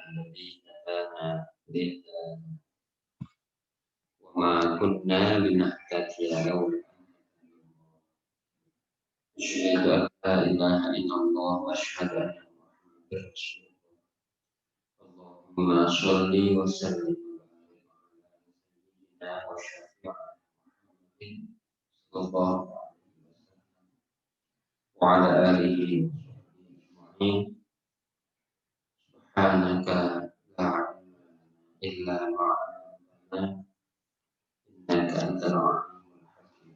الذي هدانا وما كنا لنهتدي لولا أشهد أن لا إله إلا الله وأشهد أن محمدا رسول الله اللهم صل وسلم على وشفيع محمد صلى الله عليه وسلم وعلى آله أجمعين سبحانك لا علم إلا ما علمتنا إنك أنت العليم الحكيم.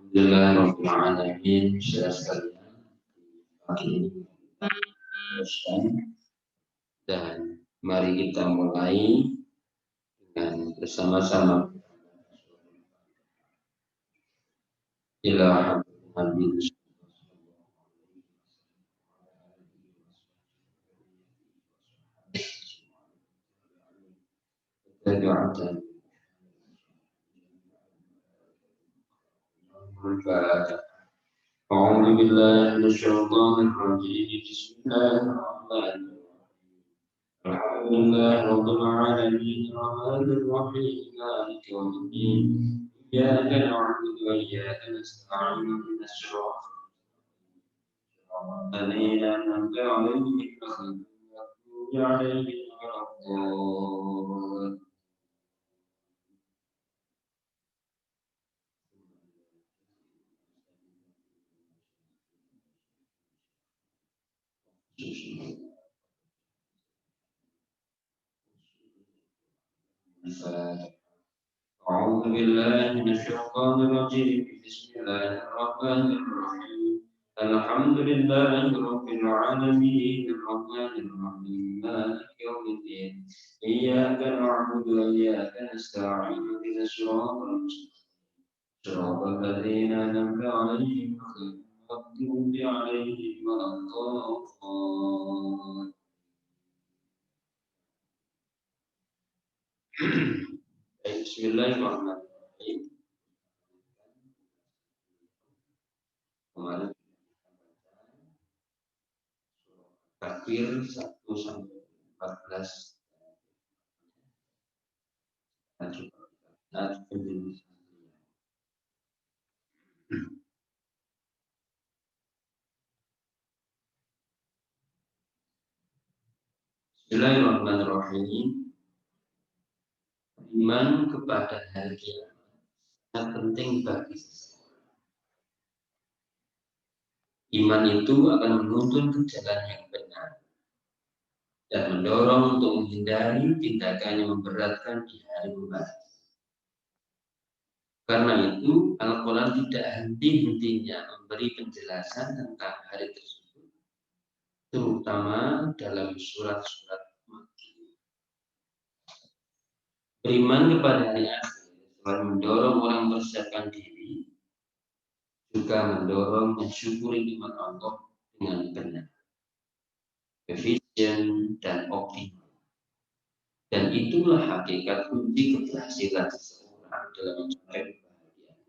Alhamdulillah Rabbil Alamin. Saudara sekalian, pagi ini teruskan dan mari kita mulai dengan bersama-sama ila Nabi dan أعوذ بالله من الشيطان الرجيم بسم الله الرحمن الرحيم الحمد لله رب العالمين الرحمن الرحيم مالك يوم الدين إياك نعبد وإياك نستعين اهدنا الصراط الذين أنعمت عليهم غير المغضوب عليهم ولا الضالين. أعوذ بالله من الشيطان الرجيم بسم الله الرحمن الرحيم الحمد لله رب العالمين الرحمن الرحيم مالك يوم الدين إياك نعبد وإياك نستعين اهدنا الصراط المستقيم صراط الذين أنعمت عليهم غير المغضوب عليهم ولا الضالين. Bismillahirrahmanirrahim. Kemarin Takbir 1 sampai 14 dan juga Bismillahirrahmanirrahim. Iman kepada hari kiamat sangat penting bagi seseorang. Iman itu akan menuntun ke jalan yang benar dan mendorong untuk menghindari tindakan yang memberatkan di hari pembalasan. Karena itu, Al-Quran tidak henti-hentinya memberi penjelasan tentang hari tersebut, terutama dalam surat-surat Makkiyah. Beriman kepada hari akhir selain mendorong orang mempersiapkan diri, juga mendorong mensyukuri nikmat Allah dengan benar, efisien dan optimal. Dan itulah hakikat kunci keberhasilan seseorang dalam mencapai kebahagiaan.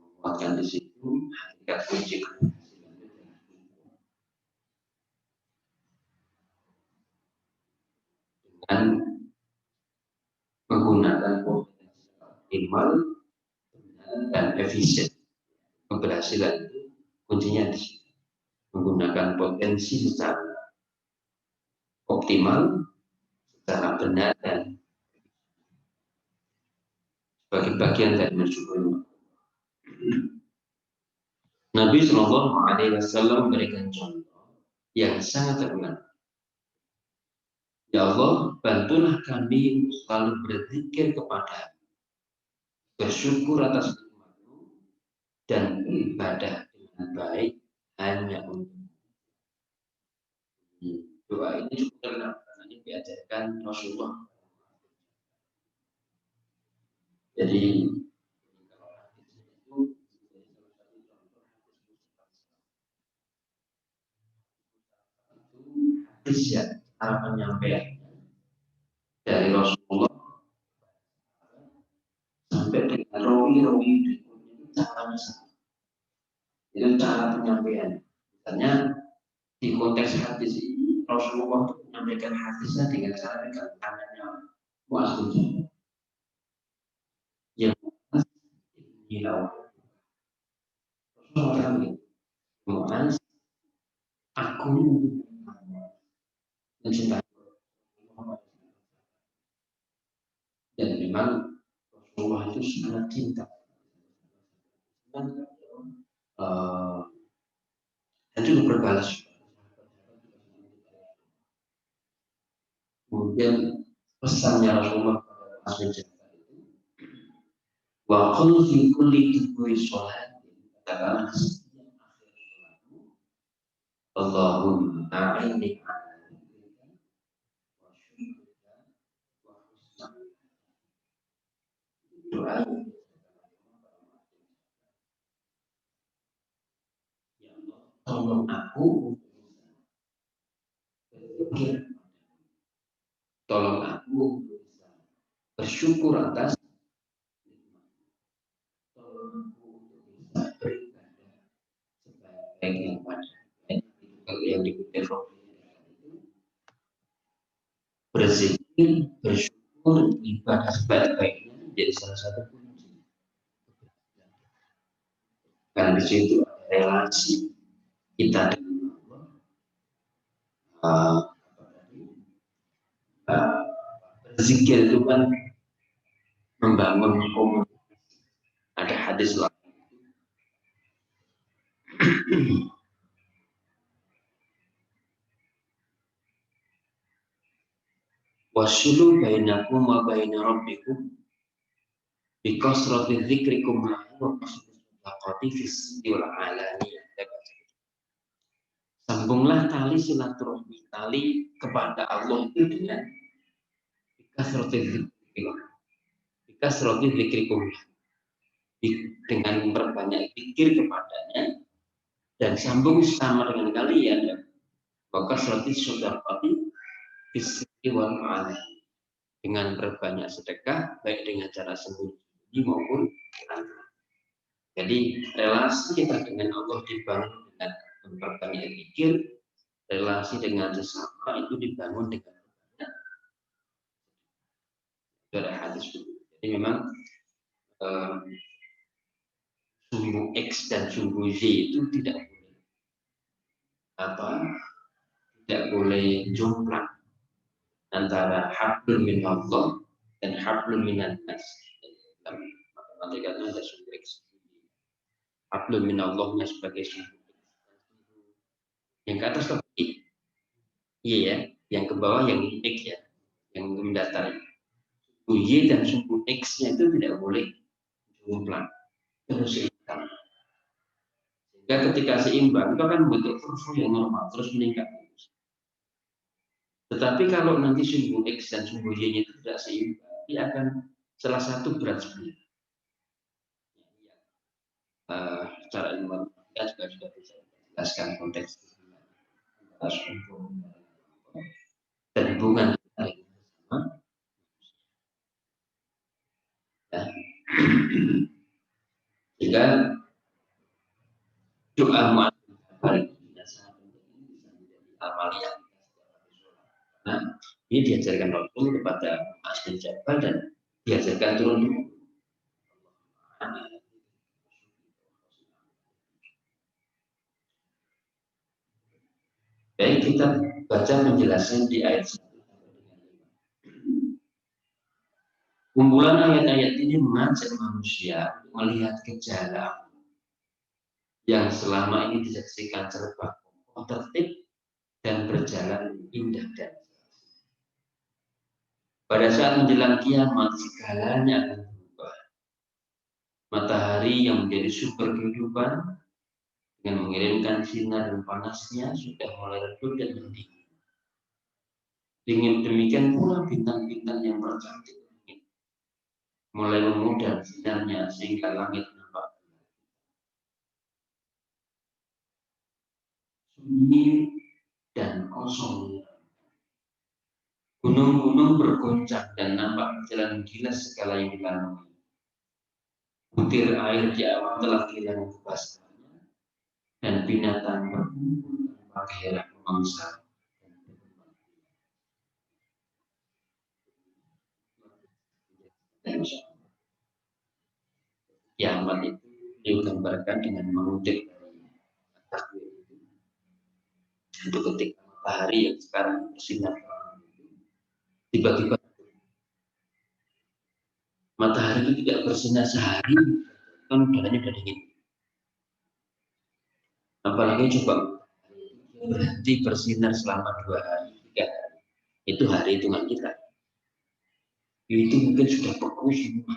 Menguatkan di situ hakikat kunci keberhasilan dengan menggunakan potensi optimal dan efisien. Keberhasilan itu kuncinya di situ. Menggunakan potensi secara optimal, secara benar dan sebagai bagian dari mensyukuri. Nabi Shallallahu Alaihi Wasallam memberikan contoh yang sangat terkenal. Ya Allah, bantulah kami selalu berzikir kepada, bersyukur atas nikmat-Mu dan beribadah dengan baik hanya untuk. Doa ini cukup terkenal karena ini diajarkan Rasulullah. Jadi hadis ya, cara penyampaian dari Rasulullah sampai dengan rawi-rawi itu caranya sama. Itu cara penyampaian. Misalnya di konteks hadis ini Rasulullah itu menyampaikan hadisnya dengan cara dengan tangannya waspada. Yang hilau. Rasulullah Mu'az, aku mencintai dan memang Rasulullah itu sangat cinta dan juga berbalas. Kemudian pesannya Rasulullah kepada asli cinta itu, wa qul fi kulli tubuhi sholat, katakanlah setiap akhir sholatmu, Allahumma a'inni ala dzikrika wa syukrika wa husni doa. Ya Allah, tolong aku berpikir, tolong aku bersyukur atas, tolong aku bisa beribadah sebaik yang pada yang dikutip berzikir, bersyukur, ibadah sebaik-baiknya menjadi salah satu kunci. Karena di situ ada relasi kita dengan Allah. Berzikir itu kan membangun komunikasi. Ada hadis lain. Wasulu bainakum wa baina rabbikum bikasrati dzikrikum wa qasrati fis wal alaniyah. Sambunglah tali silaturahmi, tali kepada Allah itu dengan bikasrati dzikrikum, dengan memperbanyak zikir kepadanya, dan sambung sama dengan kalian, maka kasrati sedekati fis wal alaniyah, dengan berbanyak sedekah baik dengan cara sembunyi maupun terang. Jadi relasi kita dengan Allah dibangun dengan memperbanyak zikir, relasi dengan sesama itu dibangun dengan banyak dari hadis. Jadi memang sumbu X dan sumbu Z itu tidak boleh jomplang antara hablum min Allah dan hablum minan nas. Matematikanya ada sumbu X. Hablum min Allahnya sebagai sumbu X. Yang ke atas apa? Iya ya, yang ke bawah yang X ya, yang mendatar. Sumbu Y dan sumbu X-nya itu tidak boleh jomplang, terus seimbang. Sehingga ketika seimbang itu akan bentuk kurva yang normal terus meningkat. Tetapi kalau nanti sumbu X dan sumbu Y-nya itu tidak seimbang, dia akan salah satu berat sebelah. Secara ilmuwan kita juga sudah bisa menjelaskan konteks dan hubungan kita bersama. Ya. Sehingga doa mu'adzabal ini sangat penting, bisa menjadi amaliyah. Nah, ini diajarkan Rasul kepada Mu'adz bin Jabal dan diajarkan turun. Baik, kita baca penjelasan di ayat 1. Kumpulan ayat-ayat ini mengajak manusia melihat gejala yang selama ini disaksikan serba tertib dan berjalan indah dan pada saat menjelang kiamat segalanya akan berubah. Matahari yang menjadi sumber kehidupan dengan mengirimkan sinar dan panasnya sudah mulai redup dan mendingin. Demikian pula bintang-bintang yang bercantik mulai memudar sinarnya sehingga langit nampak sunyi dan kosong. Gunung-gunung bergoncang dan nampak jalan gila segala yang dilalui. Butir air di awan telah kehilangan kebasahannya binatang berkumpul tanpa gairah memangsa. Kiamat itu digambarkan dengan mengutip takwil itu ketika matahari yang sekarang bersinar tiba-tiba matahari itu tidak bersinar sehari kan udaranya udah dingin, apalagi coba berhenti bersinar selama 2 hari 3 hari, itu hari hitungan kita itu mungkin sudah beku semua.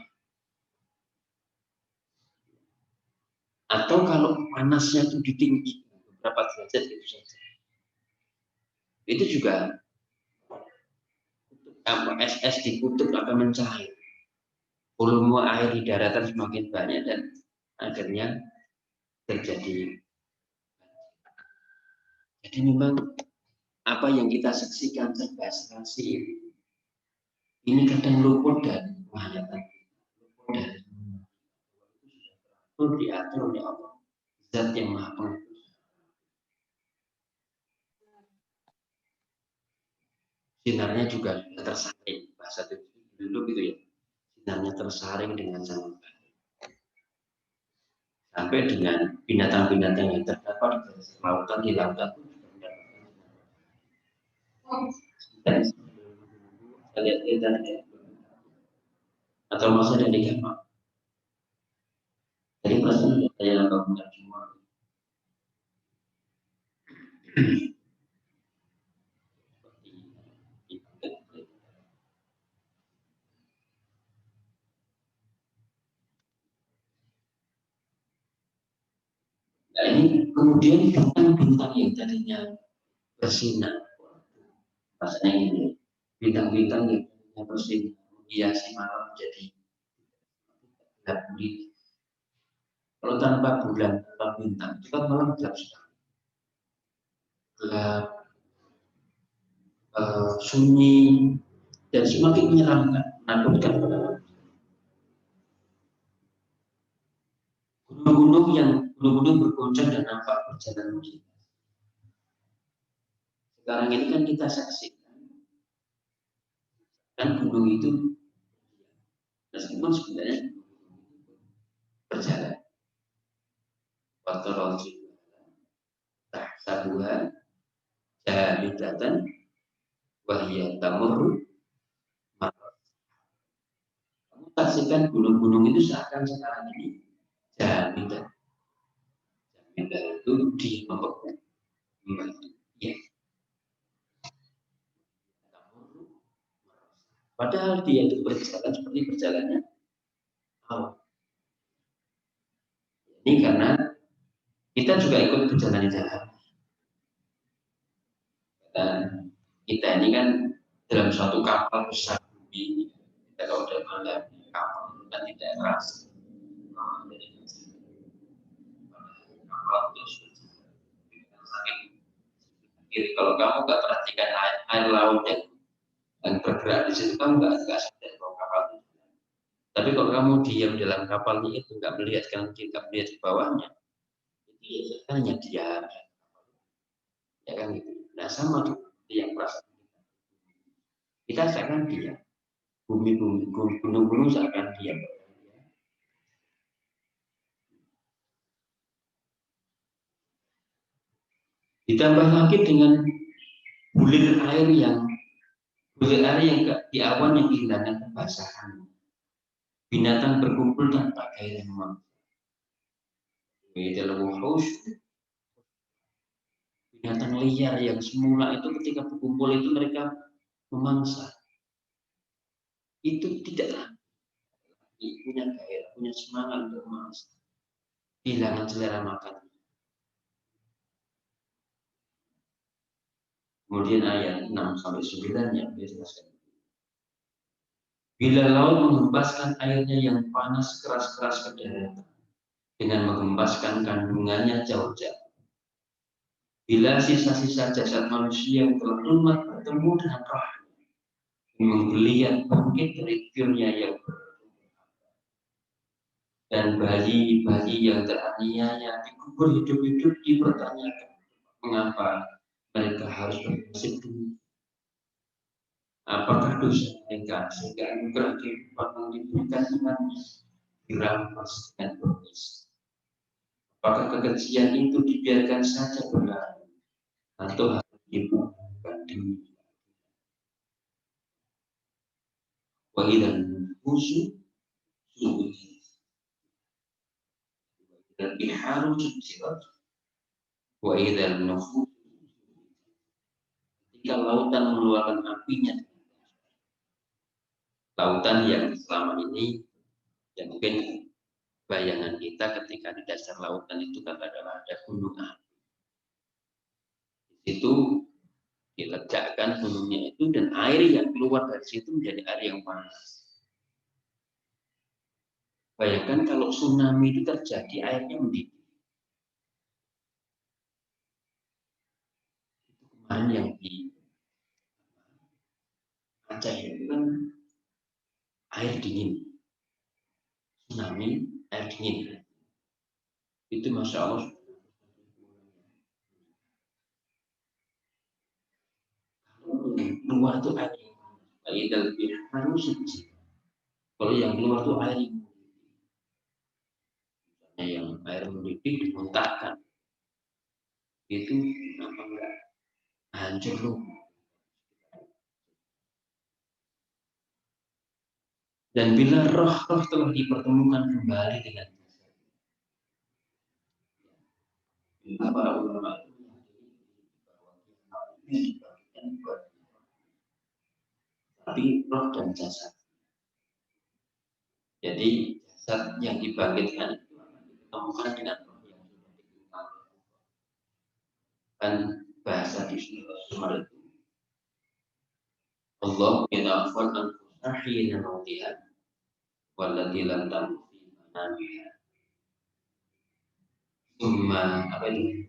Atau kalau panasnya itu ditinggi beberapa derajat itu saja, itu juga es di kutub akan mencair, volume air di daratan semakin banyak dan akhirnya terjadi. Jadi memang apa yang kita saksikan serba serasi ini kadang luput dari penghayatan, luput dari itu diatur oleh Allah, Zat yang Maha Pengatur. Sinarnya juga tersaring, bahasa dulu gitu ya, sinarnya tersaring dengan sangat baik. Sampai dengan binatang-binatang yang terdapat di lautan pun juga mendapatkan. Kita lihat atau masa ada di kamar. Jadi perasaan saya lakukan semua. Nah ini kemudian bintang-bintang yang tadinya bersinar, rasanya ini bintang-bintang yang tadinya bersinar menghiasi malam menjadi gelap gulita. Kalau tanpa bulan, tanpa bintang, itu kan malam gelap sekali, gelap, sunyi, dan semakin menyeramkan, menakutkan pada malam. Gunung-gunung bergoncang dan nampak berjalan kita. Sekarang ini kan kita saksikan kan gunung itu meskipun sebenarnya berjalan. Watarol tahsabuha jamidatan wahya tamur. Kamu saksikan gunung-gunung itu seakan sekarang ini jamidah. Jamidah itu di membeku. Ya. Padahal dia itu berjalan seperti berjalannya awal. Ini karena kita juga ikut berjalan jalan. Dan kita ini kan dalam suatu kapal besar bumi. Kita kalau udah malam kapal kan tidak keras. Kapal terus kiri. Kalau kamu nggak perhatikan air laut yang bergerak di situ, kamu nggak sadar kalau kapal itu. Tapi kalau kamu diam dalam kapalnya itu nggak melihat kan, nggak melihat di bawahnya, itu hanya diam, ya kan gitu. Nah sama tuh yang perasaan kita seakan diam, gunung-gunung seakan diam. Ditambah lagi dengan bulir air yang di awan yang kehilangan kebasahan. Binatang berkumpul tanpa gairah memang. Binatang liar yang semula itu ketika berkumpul itu mereka memangsa. Itu tidak lagi punya gairah, punya semangat untuk memangsa. Kehilangan selera makan. Kemudian ayat 6-9 yang dijelaskan. Bila laut mengembaskan airnya yang panas keras-keras ke daratan dengan mengembaskan kandungannya jauh-jauh. Bila sisa-sisa jasad manusia yang telah lumat bertemu dengan rohnya, menggeliat bangkit dari tiurnya yang Dan bayi-bayi yang teraniaya dikubur hidup-hidup dipertanyakan mengapa mereka harus bernasib dulu. Apakah dosa mereka sehingga anugerah kehidupan yang diberikan imannya dirampas dengan berbisa? Apakah kekejian itu dibiarkan saja berlalu atau harus dibunuhkan demi wahidan khusus dan biharu subsirat wahidan nufus ketika lautan mengeluarkan apinya, lautan yang selama ini yang mungkin bayangan kita ketika di dasar lautan itu kan adalah ada gunung api. Itu diletakkan gunungnya itu dan air yang keluar dari situ menjadi air yang panas. Bayangkan kalau tsunami itu terjadi airnya mendidih. Itu kemarin yang di Aceh itu kan air dingin, tsunami air dingin. Itu masya Allah. Keluar itu air yang lebih harus suci. Kalau yang keluar itu air yang air mendidih dimuntahkan itu apa enggak hancur loh. Dan bila roh-roh telah dipertemukan kembali dengan para ulama tapi roh dan jasad. Jadi jasad yang dibangkitkan itu ditemukan dengan roh yang sudah dikenal. Dan bahasa di Sumber itu Allah yata'afal anfusa hina mautiha wallati lam tamut fi manamiha. Apa itu?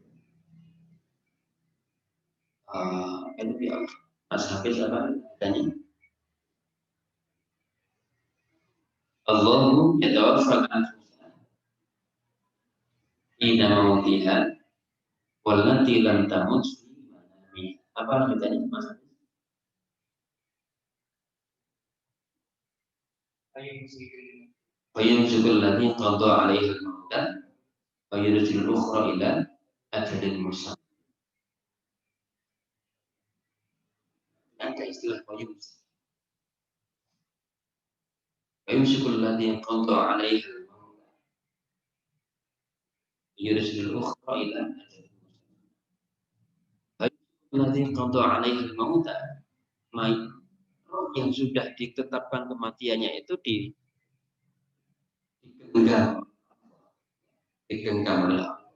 Itu ya Mas Hafiz apa tanya? Allahu yatawaffal anfusa hina mautiha wallati lam tamut fi manamiha. Apa artinya Mas Hafiz? Fayumsikul ladzi qada 'alaihi al-mauta wa yursilul ukhra ila ajalin musamma. Ada istilah fayumsik. Fayumsikul ladzi qada 'alaihi al-mauta wa yursilul ukhra ila ajalin musamma. Fayumsikul ladzi qada 'alaihi al-mauta yang sudah ditetapkan kematiannya itu digenggam oleh Allah.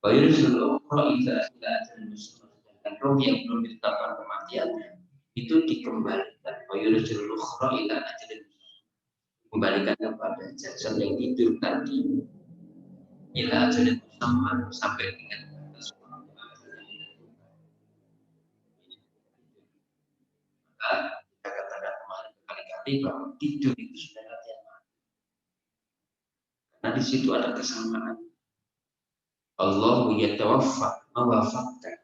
Bayar seluruh roh ila ajalin musamma. Dan roh yang belum ditetapkan kematiannya itu dikembalikan. Bayar seluruh roh ila ajalin musamma. Kembalikan kepada jasad yang tidur tadi ila ajalin musamma sampai dengan batas waktu. Maka kita katakan kemarin berkali-kali bahwa tidur itu sudah latihan. Karena di situ ada kesamaan. Allah yatawaffa mewafatkan.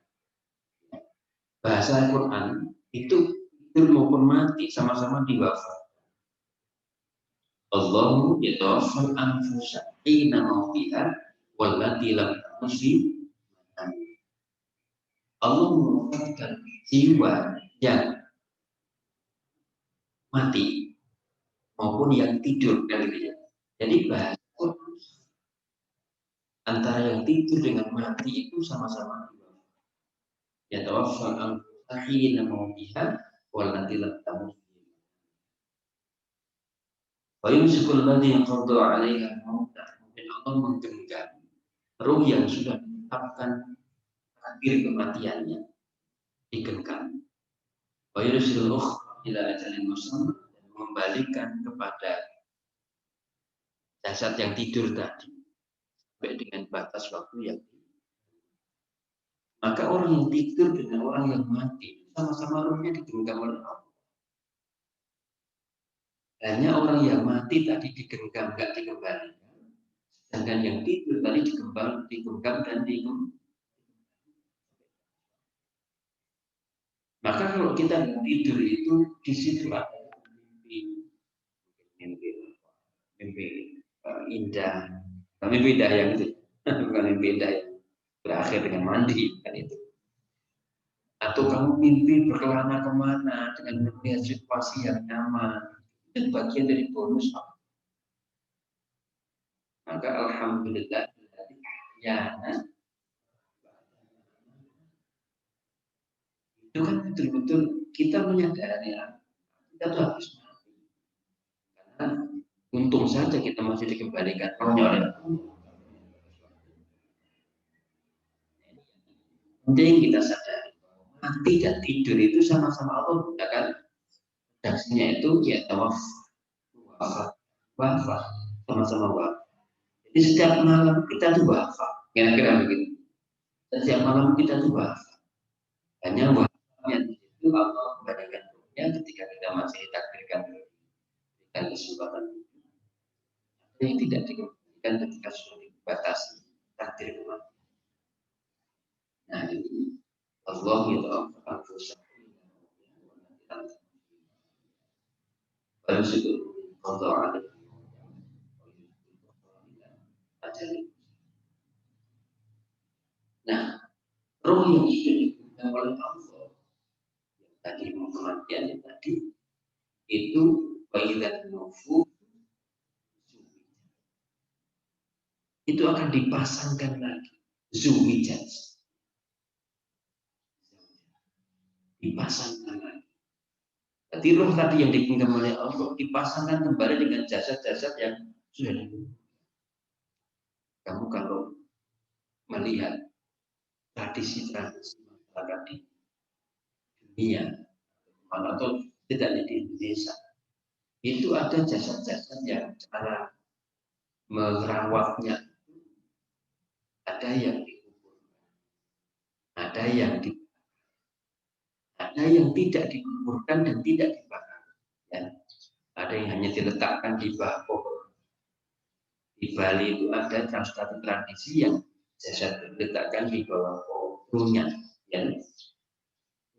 Bahasa Al-Quran itu hidup maupun mati sama-sama diwafat. Allahu yatawaffal anfusa hina mautiha wallati lam tamut fi manamiha. Allah mewafatkan jiwa yang mati maupun yang tidur kan gitu ya. Jadi bahasa antara yang tidur dengan mati itu sama-sama yatawaffal anfusa hina mautiha wallati lam tamut. Fayumsikul ladzi qada 'alaiha al-mauta. Mungkin Allah menggenggam ruh yang sudah ditetapkan takdir kematiannya digenggam. Fayursilul ukhra ila ajalin musamma, mengembalikan kepada jasad yang tidur tadi sampai dengan batas waktu yang maka orang yang tidur dengan orang yang mati sama-sama ruhnya digenggam oleh Allah. Hanya orang yang mati tadi digenggam, nggak dikembalikan. Sedangkan yang tidur tadi digenggam dan dikembalikan. Maka kalau kita tidur itu di situ ada mimpi, mimpi, mimpi indah, mimpi indah yang itu, bukan mimpi indah yang berakhir dengan mandi kan itu. Atau kamu mimpi berkelana kemana dengan melihat situasi yang nyaman, itu bagian dari bonus. Maka alhamdulillah ya, itu kan betul-betul kita menyadari kita tuh harus mati. Karena untung saja kita masih dikembalikan oleh penting kita sadari mati dan tidur itu sama-sama Allah menggunakan redaksinya itu ya wafat, wafat, sama-sama wafat. Jadi setiap malam kita tuh wafat, kira-kira begitu. Setiap malam kita tuh wafat. Hanya wafatnya itu Allah kembalikan ketika kita masih ditakdirkan dan kesempatan yang tidak dikembalikan ketika sudah dibatasi takdir kematian. Nah ini Allah itu anfusa baru itu Allah ada ajali. Nah roh yang sudah diberikan oleh Allah tadi kematian tadi itu bayilan nufu itu akan dipasangkan lagi zuwijat, dipasangkan lagi. Jadi roh tadi yang digenggam oleh Allah dipasangkan kembali dengan jasad-jasad yang sudah dibunuh. Kamu kalau melihat tradisi-tradisi masyarakat di dunia atau tidak di Indonesia, itu ada jasad-jasad yang cara merawatnya ada yang dikubur, ada yang tidak dikuburkan dan tidak dibakar. Ya. Ada yang hanya diletakkan di bawah pohon. Di Bali itu ada satu tradisi yang jasad diletakkan di bawah pohonnya. Ya.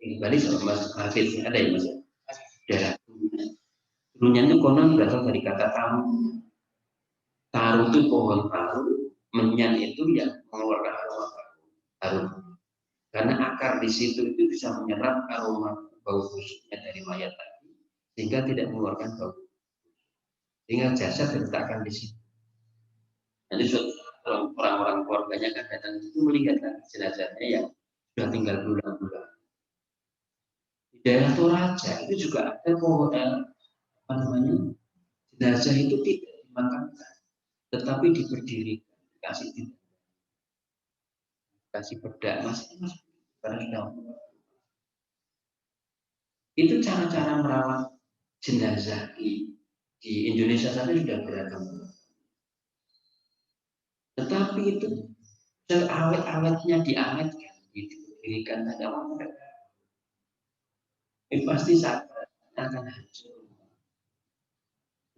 Di Bali sama Mas Hafiz ada ya Mas? Daerah Runyan itu konon berasal dari kata taru. Taru itu pohon taru, menyan itu yang mengeluarkan aroma taru. Karena akar di situ itu bisa menyerap aroma bau busuknya dari mayat tadi, sehingga tidak mengeluarkan bau. Sehingga jasad diletakkan di situ. Nanti orang-orang keluarganya kan datang itu melihat jenazahnya yang sudah tinggal bulan-bulan. Di daerah Toraja itu juga ada pohon apa namanya jenazah itu tidak dimakamkan, tetapi diberdirikan, kasih bedak mas karena itu cara-cara merawat jenazah di Indonesia saja sudah beragam. Tetapi itu seawet-awetnya diawetkan, diberikan pada orang itu pasti akan hancur.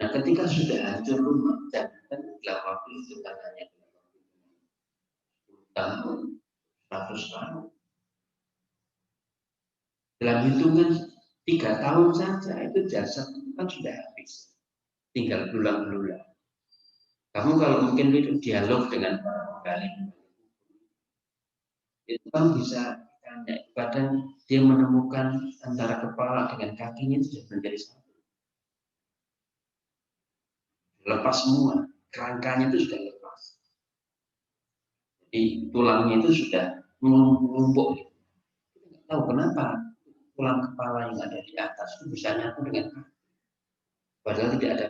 Nah, ketika sudah hancur rumah, jangan dalam waktu itu kan hanya 10 tahun, 100 tahun. Dalam hitungan 3 tahun saja itu jasad itu kan sudah habis, tinggal berulang-ulang. Kamu kalau mungkin itu dialog dengan kali itu kan bisa tanya, kadang dia menemukan antara kepala dengan kakinya itu sudah menjadi satu. Lepas semua, kerangkanya itu sudah lepas. Jadi tulangnya itu sudah menumpuk. Kita nggak tahu kenapa tulang kepala yang ada di atas itu bisa nyatu dengan kaki. Padahal tidak ada.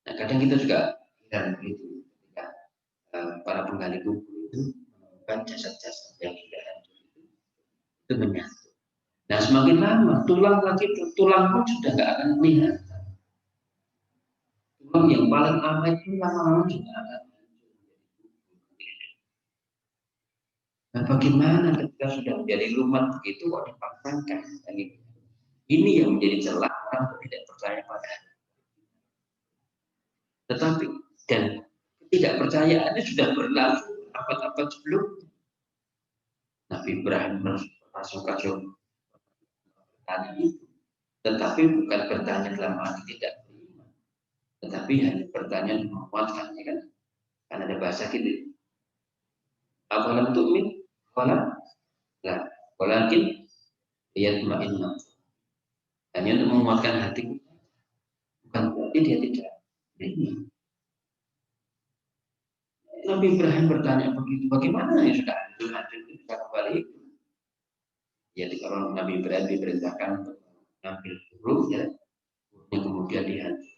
Nah, kadang kita juga heran begitu ketika para penggali kubur itu menemukan jasad-jasad yang sudah hancur itu menyatu. Nah, semakin lama tulang pun sudah nggak akan melihat. Tulang yang paling awet itu lama-lama juga akan hancur. Nah, bagaimana ketika sudah menjadi lumat begitu kok dipasangkan? Gitu. Ini yang menjadi celah orang tidak percaya pada. Tetapi dan ketidakpercayaannya sudah berlangsung abad-abad sebelumnya. Nabi Ibrahim pasukan bertanya itu, tetapi bukan bertanya dalam arti tidak beriman, tetapi hanya bertanya menguatkan, ya kan? Karena ada bahasa gitu. Apalam tu'min, apalam, lah, walakin liyatma'inna. Hanya untuk menguatkan hati, bukan berarti dia tidak beriman. Nabi Ibrahim bertanya begitu, bagaimana ya sudah hancur bisa kembali? Ya, kalau Nabi Ibrahim diperintahkan untuk mengambil burung, ya, kemudian dihancur,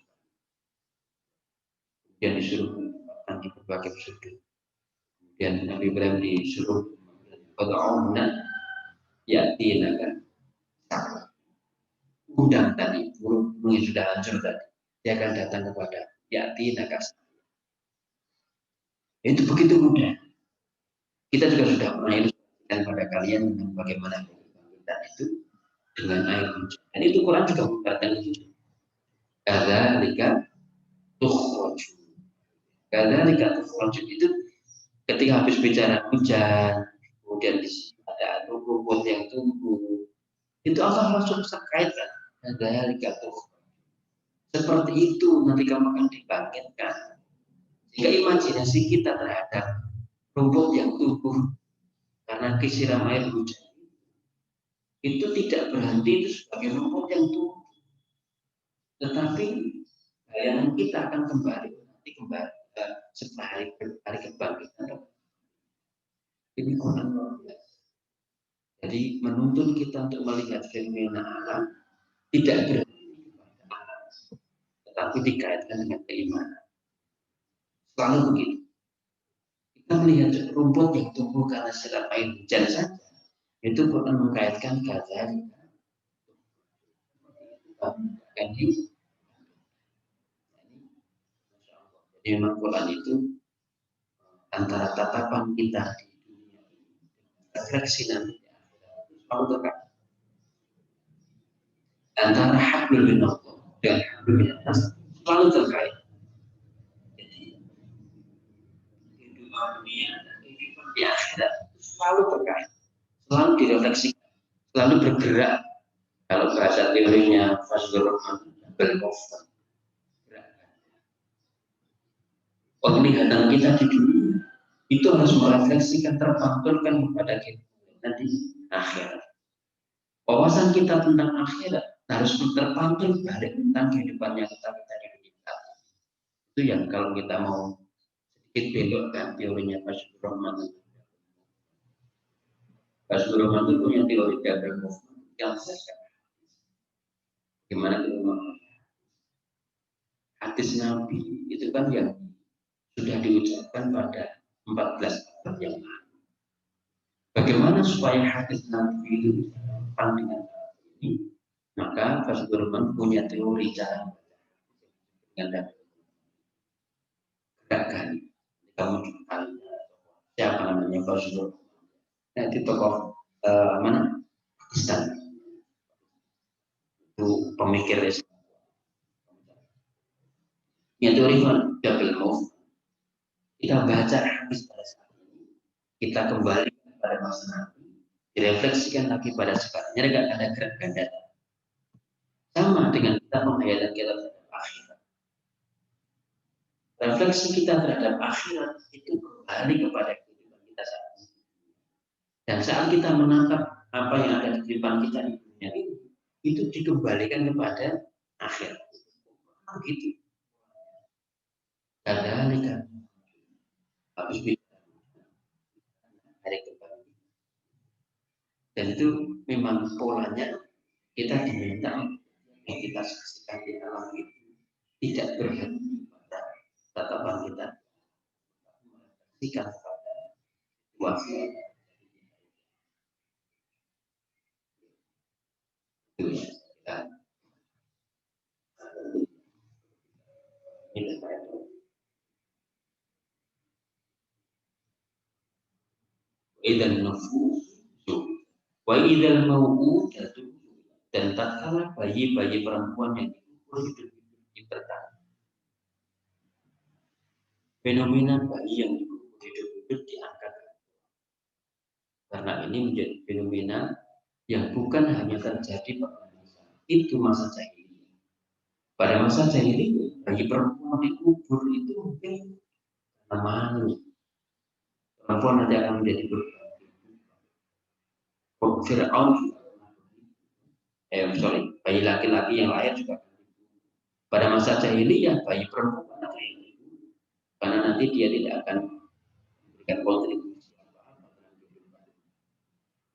kemudian disuruh di berbagai sudut. Kemudian Nabi Ibrahim disuruh Qad'una yatina kan. Undang tadi, burung yang sudah hancur tadi. Dia akan datang kepada yatina kas. Itu begitu mudah. Kita juga sudah pernah illustrasikan pada kalian tentang bagaimana kebangkitan itu dengan air hujan. Dan itu Quran juga mengatakan itu. Kadzalika tukhraju. Kadzalika tukhraju itu ketika habis bicara hujan, kemudian ada rumput yang tumbuh, itu Allah langsung kaitkan. Kadzalika tukhraju. Seperti itu nanti kamu akan dibangkitkan. Sehingga imajinasi kita terhadap rumput yang tumbuh karena kesiram air hujan itu tidak berhenti itu sebagai rumput yang tumbuh, tetapi bayangan kita akan kembali setelah hari kebangkitan. Ini Quran luar biasa. Jadi menuntun kita untuk melihat fenomena alam tidak berhenti pada alam, tetapi dikaitkan dengan keimanan. Selalu begitu. Kita melihat rumput yang tumbuh karena siram air hujan saja, itu Quran mengkaitkan kata jadi memang Quran itu antara tatapan kita di dunia refleksi nanti selalu terkait antara hablum minallah dan hablum minannas selalu terkait. Jadi kehidupan dunia dan kehidupan di akhirat selalu terkait, selalu direfleksikan, selalu bergerak. Kalau bahasa teorinya Fazlur Rahman berkoftan, penglihatan kita di dunia itu harus merefleksikan, terpantulkan kepada kita nanti akhirat. Wawasan kita tentang akhirat harus terpantul balik tentang kehidupan yang kita di dunia. Itu yang kalau kita mau sedikit belokkan teorinya Fazlur Rahman. Fazlur Rahman itu punya teori double movement yang saya gimana itu hadis Nabi itu kan yang sudah diucapkan pada 14 abad yang lalu. Bagaimana supaya hadis Nabi itu sama dengan ini? Maka Fazlur Rahman punya teori cara dengan gerakan. Kamu siapa namanya Fazlur Rahman? Nah, itu tokoh mana? Pakistan. Itu pemikir Islam. Yang teori double move. Kita baca hadis pada saat ini, kita kembali pada masa Nabi, direfleksikan lagi pada sekarang. Jadi nggak ada gerak ganda. Sama dengan kita menghayatkan kita terhadap akhirat. Refleksi kita terhadap akhirat itu kembali kepada kehidupan kita saat ini. Dan saat kita menatap apa yang ada di depan kita di dunia ini, itu dikembalikan kepada akhirat. Begitu. Kadang-kadang habis hari kembali. Dan itu memang polanya kita diminta yang kita saksikan di alam itu tidak berhenti pada tatapan kita, merefleksikan kepada situasi itu ya kita ini idzan nufus wa idzal mau'udatu, Dan tatkala bayi-bayi perempuan yang dikubur hidup-hidup dipertahankan, fenomena bayi yang dikubur hidup-hidup diangkat. Karena ini menjadi fenomena yang bukan hanya terjadi pada masa itu, masa jahiliyah. Pada masa jahiliyah, bayi perempuan dikubur itu mungkin karena malu. Perempuan nanti akan menjadi beban. Fir'aun bayi laki-laki yang lahir juga. Pada masa jahiliyah, bayi perempuan atau yang itu, karena nanti dia tidak akan memberikan kontribusi apa-apa.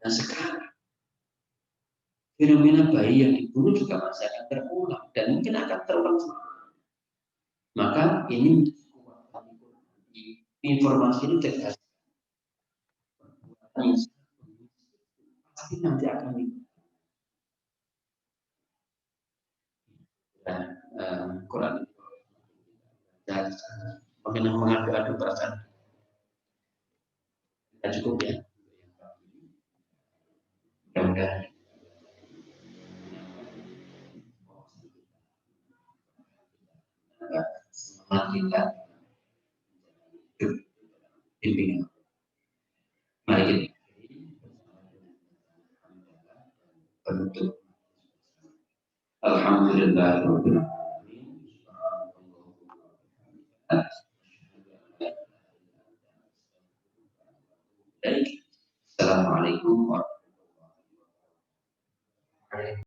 Nah sekarang fenomena bayi yang dibunuh juga masih akan terulang dan mungkin akan terulang semua. Maka ini informasi ini tegas. Pasti nanti akan Quran dan mengenai mengadu-adu perasaan. Kita cukup ya. Mudah-mudahan semangat kita bimbingan. Mari kita penutup. Alhamdulillah. Assalamualaikum warahmatullahi wabarakatuh.